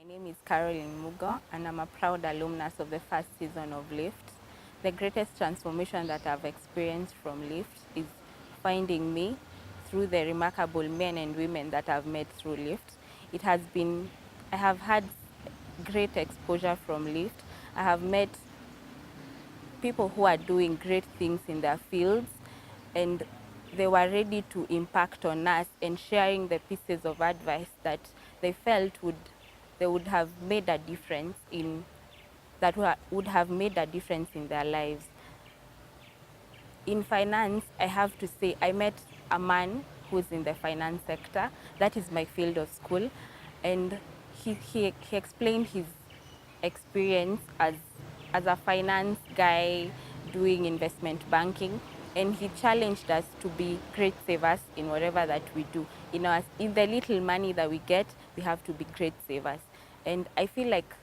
My name is Caroline Mugo, and I'm a proud alumnus of the first season of Lift. The greatest transformation that I've experienced from Lift is finding me through the remarkable men and women that I've met through Lift. I have had great exposure from Lift. I have met people who are doing great things in their fields, and they were ready to impact on us and sharing the pieces of advice that they felt they would have made a difference in would have made a difference in their lives. In finance, I have to say I met a man who's in the finance sector. That is my field of school, and he explained his experience as a finance guy doing investment banking, and he challenged us to be great savers in whatever that we do. In the little money that we get, we have to be great savers. And I feel like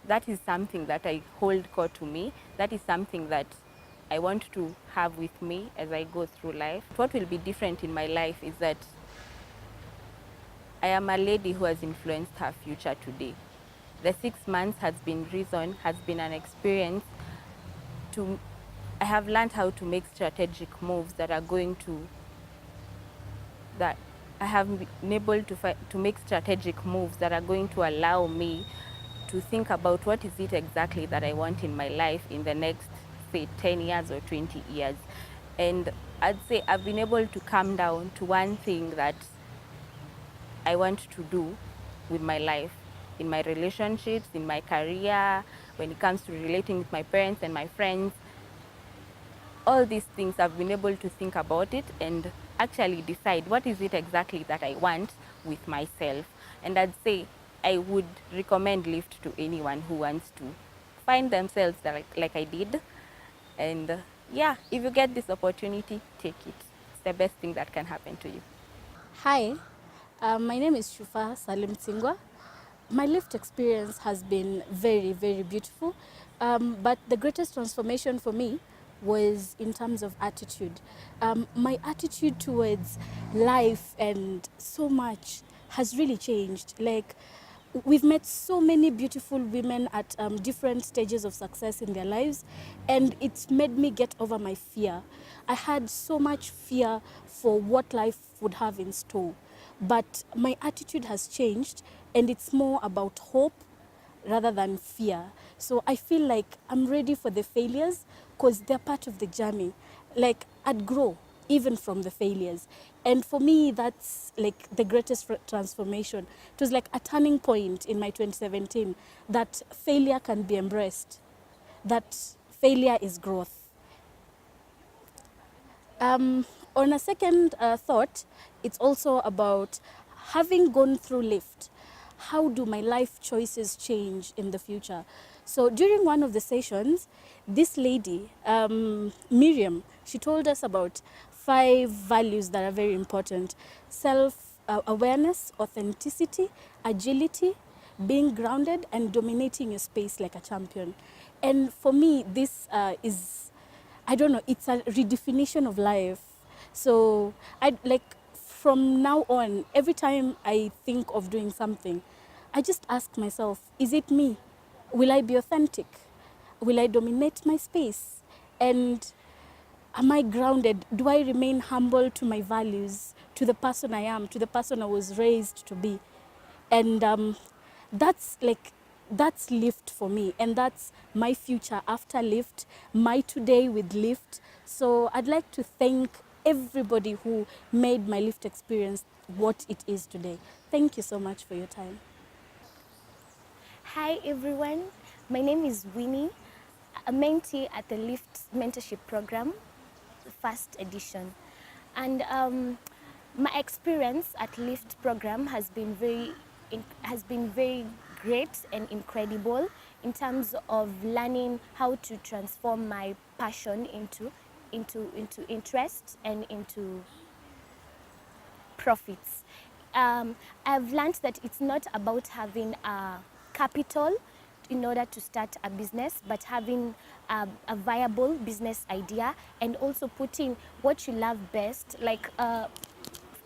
that is something that I hold core to me. That is something that I want to have with me as I go through life. What will be different in my life is that I am a lady who has influenced her future today. The 6 months has been an experience to, I have learned how to make strategic moves that are going to, that I have been able to make strategic moves that are going to allow me to think about what is it exactly that I want in my life in the next, say, 10 years or 20 years. And I'd say I've been able to come down to one thing that I want to do with my life, in my relationships, in my career, when it comes to relating with my parents and my friends. All these things I've been able to think about it and actually decide what is it exactly that I want with myself. And I'd say I would recommend Lift to anyone who wants to find themselves like I did. And yeah, if you get this opportunity, take it. It's the best thing that can happen to you. Hi, my name is Shufa Salim Tsingwa. My lift experience has been very, very beautiful, but the greatest transformation for me was in terms of attitude. My attitude towards life and so much has really changed. Like, we've met so many beautiful women at different stages of success in their lives, and it's made me get over my fear. I had so much fear for what life would have in store, but my attitude has changed, and it's more about hope rather than fear. So I feel like I'm ready for the failures because they're part of the journey. Like, I'd grow even from the failures. And for me, that's like the greatest transformation. It was like a turning point in my 2017 that failure can be embraced, that failure is growth. On a second thought, it's also about having gone through Lift. How do my life choices change in the future? So during one of the sessions, this lady, Miriam, she told us about 5 values that are very important: self-awareness, authenticity, agility, being grounded, and dominating your space like a champion. And for me, this is, I don't know, it's a redefinition of life. So I like, from now on, every time I think of doing something, I just ask myself, is it me? Will I be authentic? Will I dominate my space? And am I grounded? Do I remain humble to my values, to the person I am, to the person I was raised to be? And that's like, that's Lift for me, and that's my future after Lift, my today with Lift. So I'd like to thank everybody who made my Lift experience what it is today. Thank you so much for your time. Hi everyone, my name is Winnie, a mentee at the Lift Mentorship Program, first edition. And my experience at Lift program has been very great and incredible in terms of learning how to transform my passion into interest and into profits. I've learned that it's not about having a capital in order to start a business, but having a viable business idea and also putting what you love best, like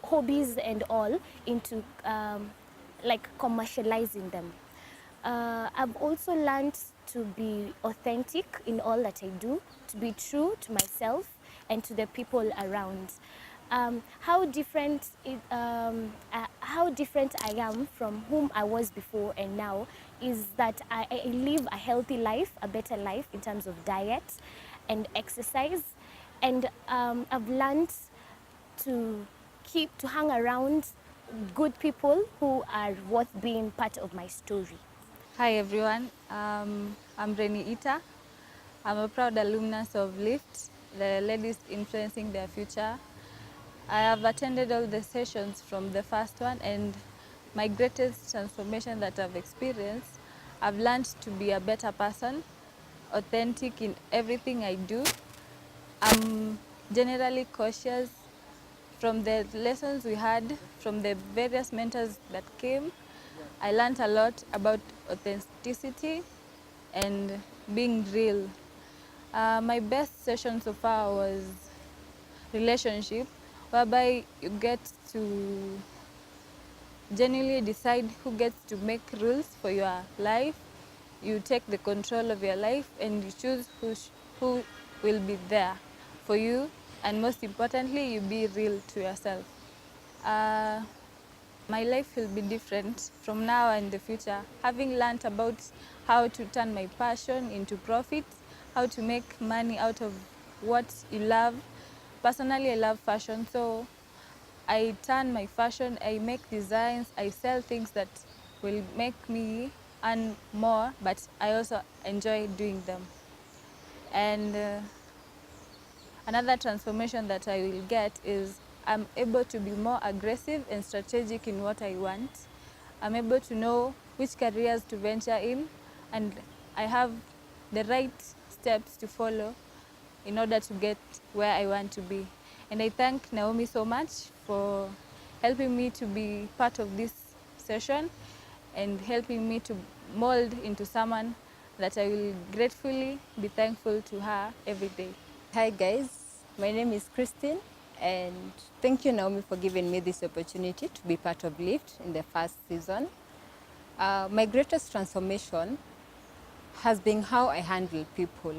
hobbies and all, into like commercializing them. I've also learned to be authentic in all that I do, to be true to myself and to the people around. How different I am from whom I was before and now is that I live a healthy life, a better life in terms of diet and exercise, and I've learned to hang around good people who are worth being part of my story. Hi everyone, I'm Reni Ita. I'm a proud alumnus of LIFT, the Ladies Influencing Their Future. I have attended all the sessions from the first one, and my greatest transformation that I've experienced, I've learned to be a better person, authentic in everything I do. I'm generally cautious. From the lessons we had, from the various mentors that came, I learned a lot about authenticity and being real. My best session so far was relationship, whereby you get to genuinely decide who gets to make rules for your life. You take the control of your life and you choose who will be there for you, and most importantly, you be real to yourself. My life will be different from now and the future, having learned about how to turn my passion into profit, how to make money out of what you love. Personally, I love fashion, so I turn my fashion, I make designs, I sell things that will make me earn more, but I also enjoy doing them. And another transformation that I will get is I'm able to be more aggressive and strategic in what I want. I'm able to know which careers to venture in, and I have the right steps to follow in order to get where I want to be. And I thank Naomi so much for helping me to be part of this session and helping me to mold into someone that I will gratefully be thankful to her every day. Hi guys, my name is Christine, and thank you Naomi for giving me this opportunity to be part of LIFT in the first season. My greatest transformation has been how I handle people.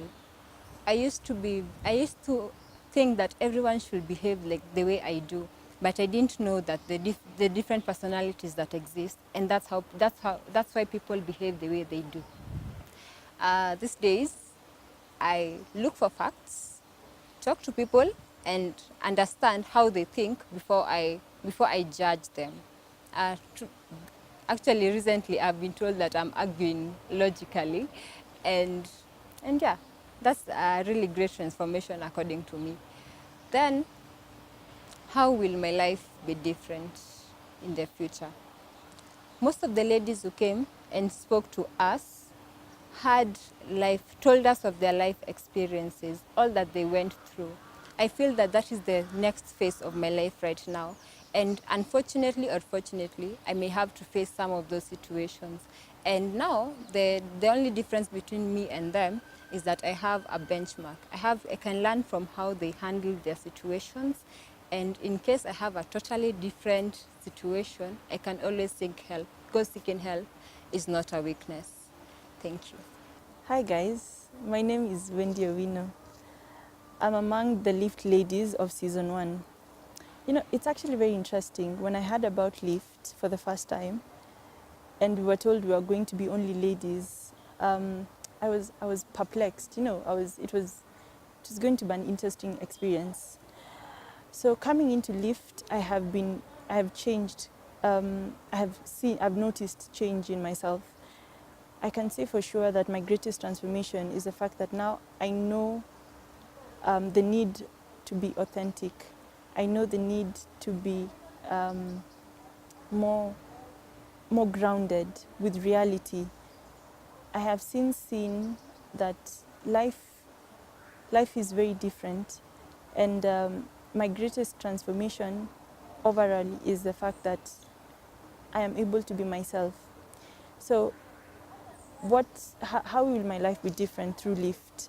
I used to think that everyone should behave like the way I do, but I didn't know that the different personalities that exist, and that's why people behave the way they do. These days, I look for facts, talk to people, and understand how they think before I judge them. Uh, to, Actually, recently I've been told that I'm arguing logically, and yeah, that's a really great transformation according to me. Then, how will my life be different in the future? Most of the ladies who came and spoke to us told us of their life experiences, all that they went through. I feel that that is the next phase of my life right now. And unfortunately or fortunately, I may have to face some of those situations. And now, the only difference between me and them is that I have a benchmark. I can learn from how they handle their situations. And in case I have a totally different situation, I can always seek help, because seeking help is not a weakness. Thank you. Hi guys, my name is Wendy Owino. I'm among the Lift ladies of season 1. You know, it's actually very interesting. When I heard about Lift for the first time and we were told we were going to be only ladies, I was perplexed. You know, it was going to be an interesting experience. So coming into Lift, I have changed. I've noticed change in myself. I can say for sure that my greatest transformation is the fact that now I know the need to be authentic. I know the need to be more grounded with reality. I have since seen that life is very different, and my greatest transformation overall is the fact that I am able to be myself. So how will my life be different through Lift?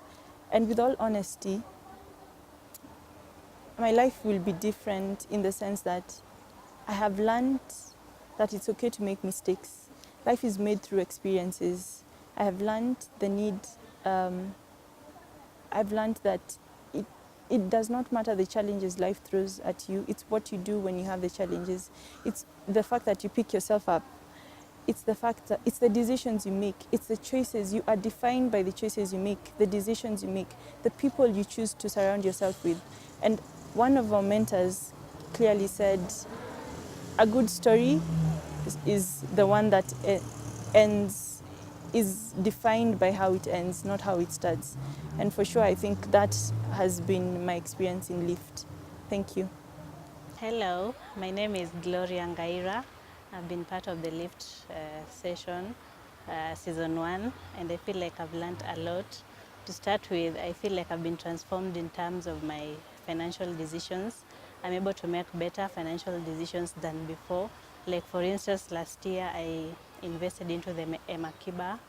And with all honesty, my life will be different in the sense that I have learned that it's okay to make mistakes, life is made through experiences. I have learned the need, I've learned that it does not matter the challenges life throws at you. It's what you do when you have the challenges. It's the fact that you pick yourself up. It's the fact that it's the decisions you make. It's the choices. You are defined by the choices you make, the decisions you make, the people you choose to surround yourself with. And one of our mentors clearly said, a good story is the one that ends, is defined by how it ends, not how it starts. And for sure, I think that has been my experience in Lift. Thank you. Hello, my name is Gloria Ngaira. I've been part of the Lift session, season 1, and I feel like I've learned a lot. To start with, I feel like I've been transformed in terms of my financial decisions. I'm able to make better financial decisions than before. Like for instance, last year I invested into the Emakiba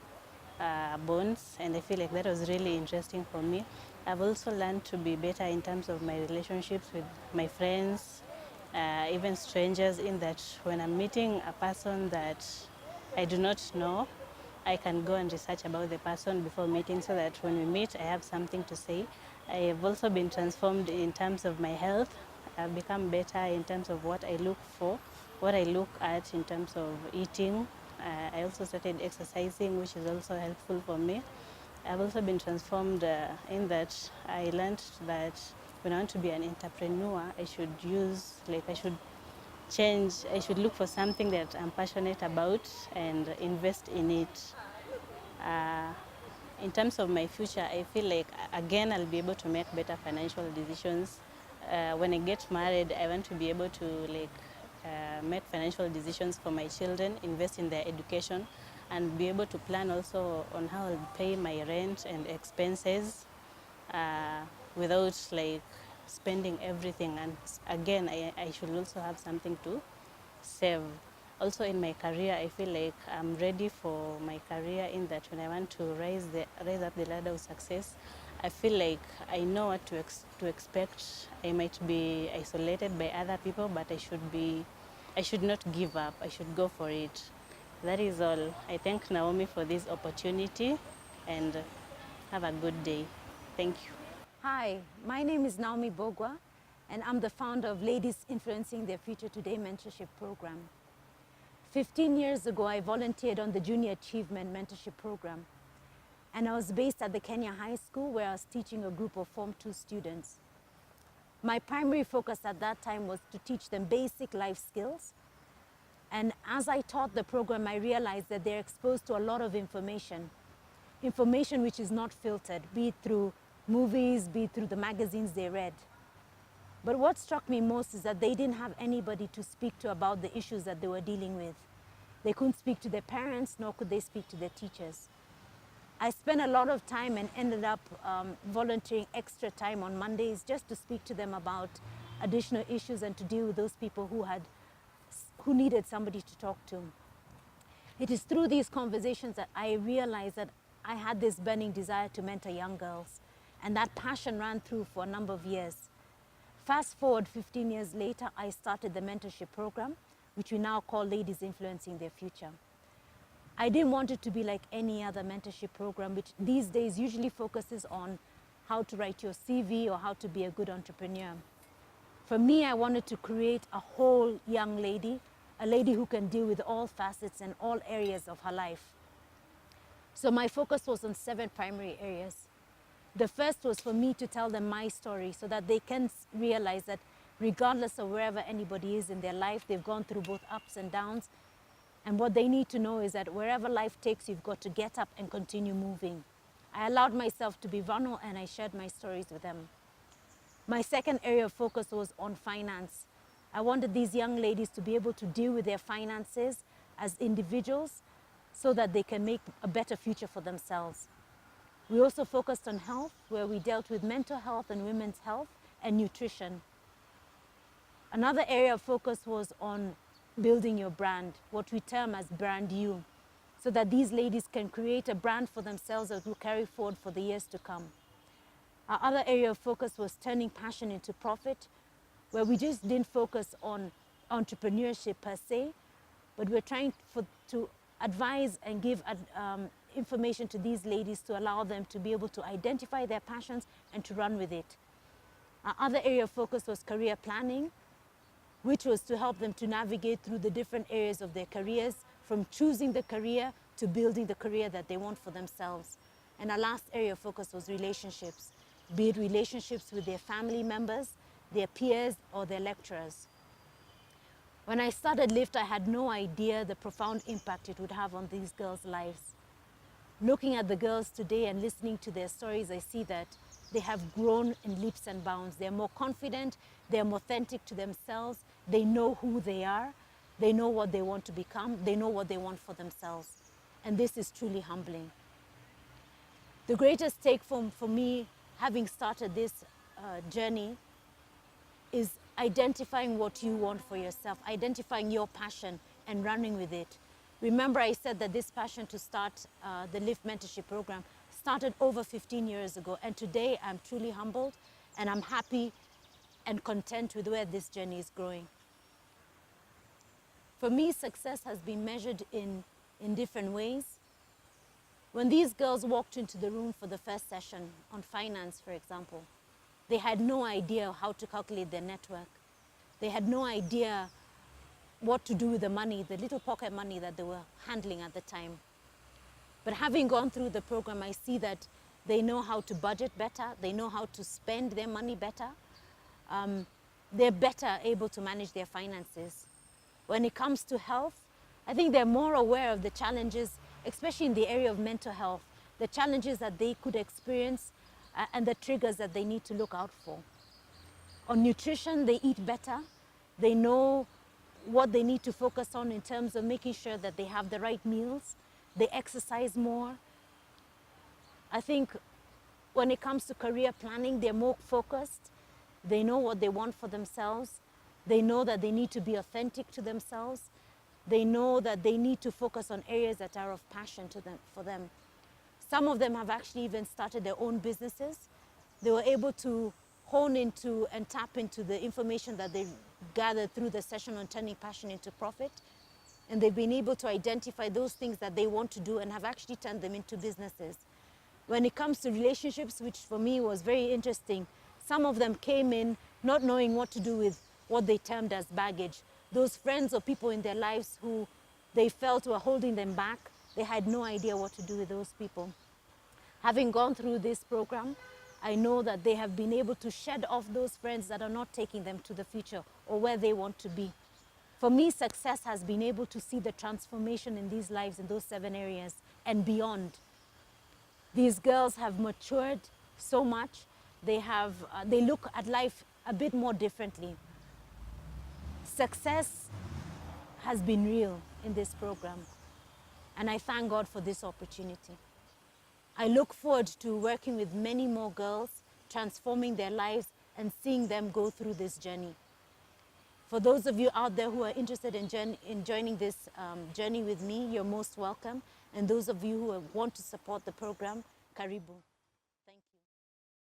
bonds, and I feel like that was really interesting for me. I've also learned to be better in terms of my relationships with my friends, even strangers, in that when I'm meeting a person that I do not know, I can go and research about the person before meeting, so that when we meet, I have something to say. I have also been transformed in terms of my health. I've become better in terms of what I look for, what I look at in terms of eating. I also started exercising, which is also helpful for me. I've also been transformed in that I learned that when I want to be an entrepreneur, I should I should look for something that I'm passionate about and invest in it. In terms of my future, I feel like, again, I'll be able to make better financial decisions. When I get married, I want to be able to make financial decisions for my children, invest in their education, and be able to plan also on how I'll pay my rent and expenses without spending everything. And again, I should also have something to save. Also in my career, I feel like I'm ready for my career, in that when I want to rise up the ladder of success, I feel like I know what to expect. I might be isolated by other people, but I should not give up. I should go for it. That is all. I thank Naomi for this opportunity, and have a good day. Thank you. Hi, my name is Naomi Bogwa, and I'm the founder of Ladies Influencing Their Future Today mentorship program. 15 years ago, I volunteered on the Junior Achievement Mentorship Program, and I was based at the Kenya High School, where I was teaching a group of Form 2 students. My primary focus at that time was to teach them basic life skills, and as I taught the program, I realized that they're exposed to a lot of information which is not filtered, be it through movies, be it through the magazines they read. But what struck me most is that they didn't have anybody to speak to about the issues that they were dealing with. They couldn't speak to their parents, nor could they speak to their teachers. I spent a lot of time and ended up volunteering extra time on Mondays just to speak to them about additional issues and to deal with those people who needed somebody to talk to. It is through these conversations that I realized that I had this burning desire to mentor young girls, and that passion ran through for a number of years. Fast forward 15 years later, I started the mentorship program, which we now call Ladies Influencing Their Future. I didn't want it to be like any other mentorship program, which these days usually focuses on how to write your CV or how to be a good entrepreneur. For me, I wanted to create a whole young lady, a lady who can deal with all facets and all areas of her life. So my focus was on 7 primary areas. The first was for me to tell them my story so that they can realize that regardless of wherever anybody is in their life, they've gone through both ups and downs. And what they need to know is that wherever life takes you, you've got to get up and continue moving. I allowed myself to be vulnerable, and I shared my stories with them. My second area of focus was on finance. I wanted these young ladies to be able to deal with their finances as individuals so that they can make a better future for themselves. We also focused on health, where we dealt with mental health and women's health and nutrition. Another area of focus was on building your brand, what we term as brand you, so that these ladies can create a brand for themselves that will carry forward for the years to come. Our other area of focus was turning passion into profit, where we just didn't focus on entrepreneurship per se, but we're trying to advise and give information to these ladies to allow them to be able to identify their passions and to run with it. Our other area of focus was career planning, which was to help them to navigate through the different areas of their careers, from choosing the career to building the career that they want for themselves. And our last area of focus was relationships, be it relationships with their family members, their peers, or their lecturers. When I started LIFT, I had no idea the profound impact it would have on these girls' lives. Looking at the girls today and listening to their stories, I see that they have grown in leaps and bounds. They're more confident, they're more authentic to themselves, they know who they are, they know what they want to become, they know what they want for themselves. And this is truly humbling. The greatest take home for me, having started this journey, is identifying what you want for yourself, identifying your passion and running with it. Remember, I said that this passion to start the LIFT mentorship program started over 15 years ago, and today I'm truly humbled and I'm happy and content with where this journey is growing. For me, success has been measured in different ways. When these girls walked into the room for the first session on finance, for example, they had no idea how to calculate their network. They had no idea what to do with the money, the little pocket money that they were handling at the time. But having gone through the program, I see that they know how to budget better, they know how to spend their money better. They're better able to manage their finances. When it comes to health, I think they're more aware of the challenges, especially in the area of mental health, the challenges that they could experience and the triggers that they need to look out for. On nutrition, they eat better. They know what they need to focus on in terms of making sure that they have the right meals. They exercise more. I think when it comes to career planning, they're more focused. They know what they want for themselves. They know that they need to be authentic to themselves. They know that they need to focus on areas that are of passion for them. Some of them have actually even started their own businesses. They were able to hone into and tap into the information that they gathered through the session on turning passion into profit. And they've been able to identify those things that they want to do and have actually turned them into businesses. When it comes to relationships, which for me was very interesting, some of them came in not knowing what to do with what they termed as baggage. Those friends or people in their lives who they felt were holding them back, they had no idea what to do with those people. Having gone through this program, I know that they have been able to shed off those friends that are not taking them to the future or where they want to be. For me, success has been able to see the transformation in these lives in those 7 areas and beyond. These girls have matured so much. They look at life a bit more differently. Success has been real in this program, and I thank God for this opportunity. I look forward to working with many more girls, transforming their lives and seeing them go through this journey. For those of you out there who are interested in joining this journey with me, you're most welcome. And those of you who want to support the program, karibu.